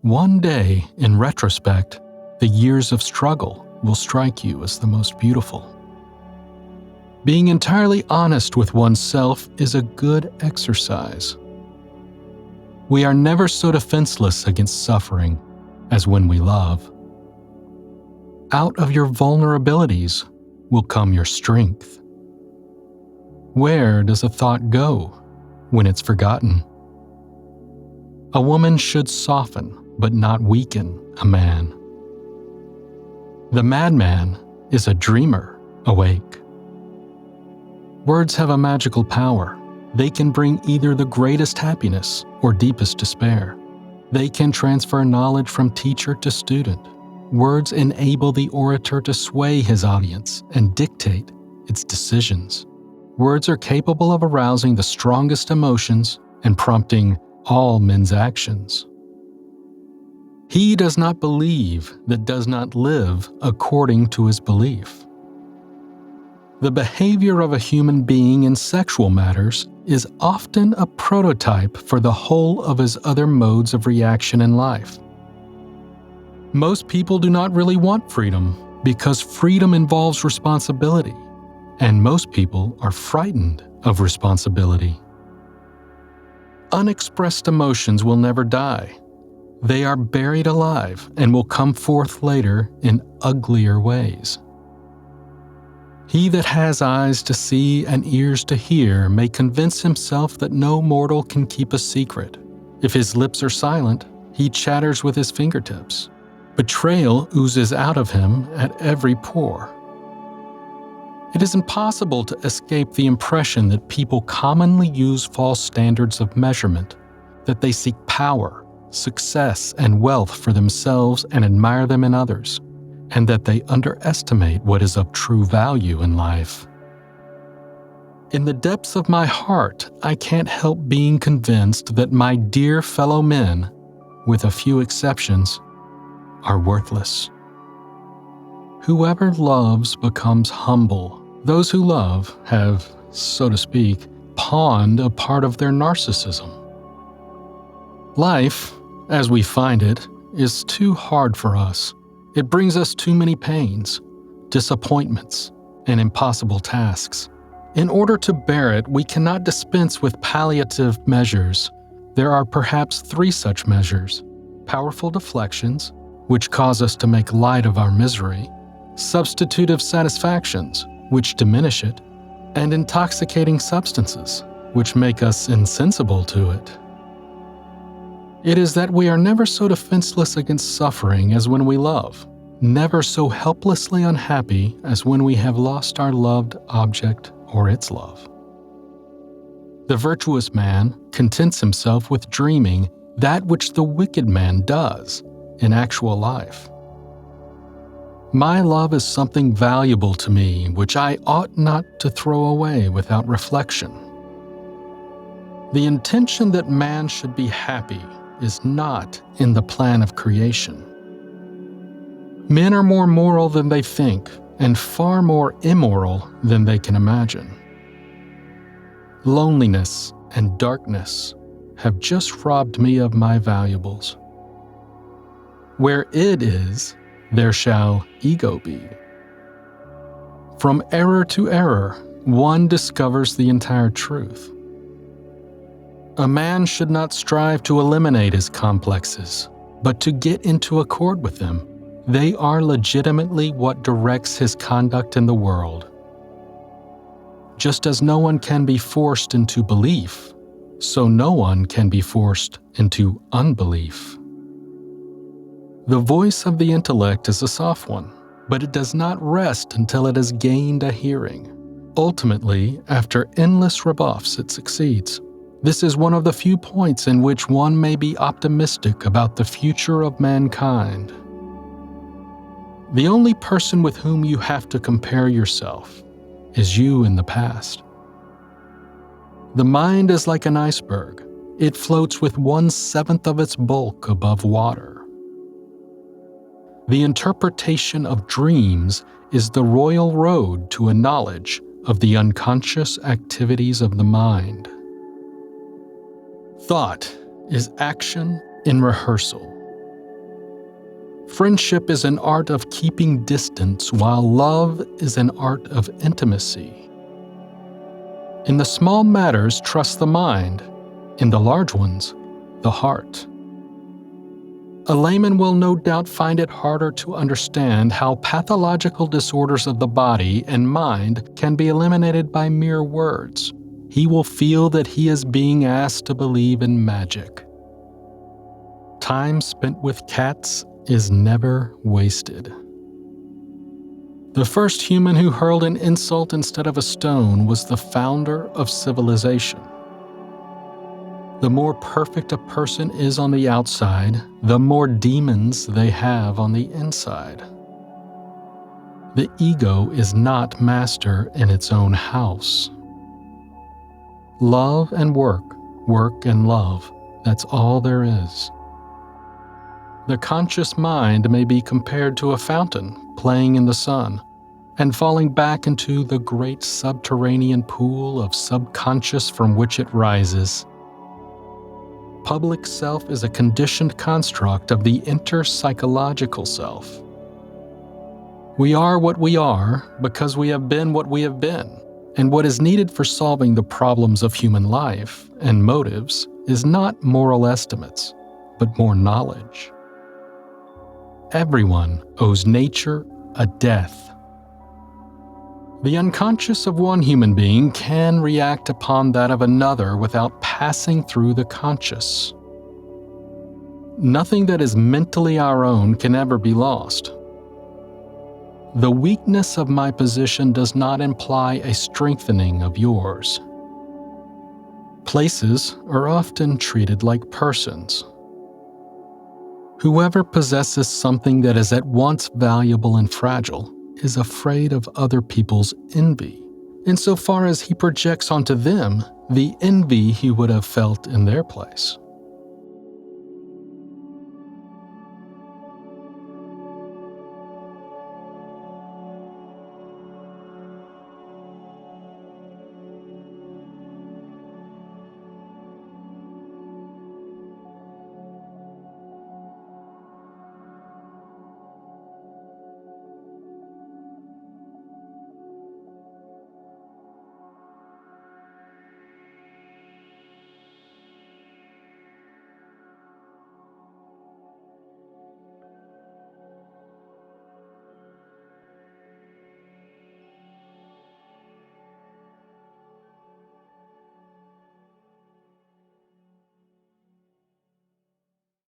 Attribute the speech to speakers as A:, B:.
A: One day, in retrospect, the years of struggle will strike you as the most beautiful. Being entirely honest with oneself is a good exercise. We are never so defenseless against suffering as when we love. Out of your vulnerabilities will come your strength. Where does a thought go when it's forgotten? A woman should soften but not weaken a man. The madman is a dreamer awake. Words have a magical power. They can bring either the greatest happiness or deepest despair. They can transfer knowledge from teacher to student. Words enable the orator to sway his audience and dictate its decisions. Words are capable of arousing the strongest emotions and prompting all men's actions. He does not believe that does not live according to his belief. The behavior of a human being in sexual matters is often a prototype for the whole of his other modes of reaction in life. Most people do not really want freedom because freedom involves responsibility, and most people are frightened of responsibility. Unexpressed emotions will never die. They are buried alive and will come forth later in uglier ways. He that has eyes to see and ears to hear may convince himself that no mortal can keep a secret. If his lips are silent, he chatters with his fingertips. Betrayal oozes out of him at every pore. It is impossible to escape the impression that people commonly use false standards of measurement, that they seek power, success, and wealth for themselves and admire them in others, and that they underestimate what is of true value in life. In the depths of my heart, I can't help being convinced that my dear fellow men, with a few exceptions, are worthless. Whoever loves becomes humble. Those who love have, so to speak, pawned a part of their narcissism. Life, as we find it, is too hard for us. It brings us too many pains, disappointments, and impossible tasks. In order to bear it, we cannot dispense with palliative measures. There are perhaps 3 such measures: powerful deflections, which cause us to make light of our misery, substitutive satisfactions, which diminish it, and intoxicating substances, which make us insensible to it. It is that we are never so defenseless against suffering as when we love, never so helplessly unhappy as when we have lost our loved object or its love. The virtuous man contents himself with dreaming that which the wicked man does in actual life. My love is something valuable to me which I ought not to throw away without reflection. The intention that man should be happy is not in the plan of creation. Men are more moral than they think, and far more immoral than they can imagine. Loneliness and darkness have just robbed me of my valuables. Where id is, there shall ego be. From error to error, one discovers the entire truth. A man should not strive to eliminate his complexes, but to get into accord with them. They are legitimately what directs his conduct in the world. Just as no one can be forced into belief, so no one can be forced into unbelief. The voice of the intellect is a soft one, but it does not rest until it has gained a hearing. Ultimately, after endless rebuffs, it succeeds. This is one of the few points in which one may be optimistic about the future of mankind. The only person with whom you have to compare yourself is you in the past. The mind is like an iceberg. It floats with 1/7 of its bulk above water. The interpretation of dreams is the royal road to a knowledge of the unconscious activities of the mind. Thought is action in rehearsal. Friendship is an art of keeping distance, while love is an art of intimacy. In the small matters, trust the mind. In the large ones, the heart. A layman will no doubt find it harder to understand how pathological disorders of the body and mind can be eliminated by mere words. He will feel that he is being asked to believe in magic. Time spent with cats is never wasted. The first human who hurled an insult instead of a stone was the founder of civilization. The more perfect a person is on the outside, the more demons they have on the inside. The ego is not master in its own house. Love and work, work and love, that's all there is. The conscious mind may be compared to a fountain playing in the sun and falling back into the great subterranean pool of subconscious from which it rises. Public self is a conditioned construct of the interpsychological self. We are what we are because we have been what we have been, and what is needed for solving the problems of human life and motives is not moral estimates, but more knowledge. Everyone owes nature a death. The unconscious of one human being can react upon that of another without passing through the conscious. Nothing that is mentally our own can ever be lost. The weakness of my position does not imply a strengthening of yours. Places are often treated like persons. Whoever possesses something that is at once valuable and fragile is afraid of other people's envy, insofar as he projects onto them the envy he would have felt in their place.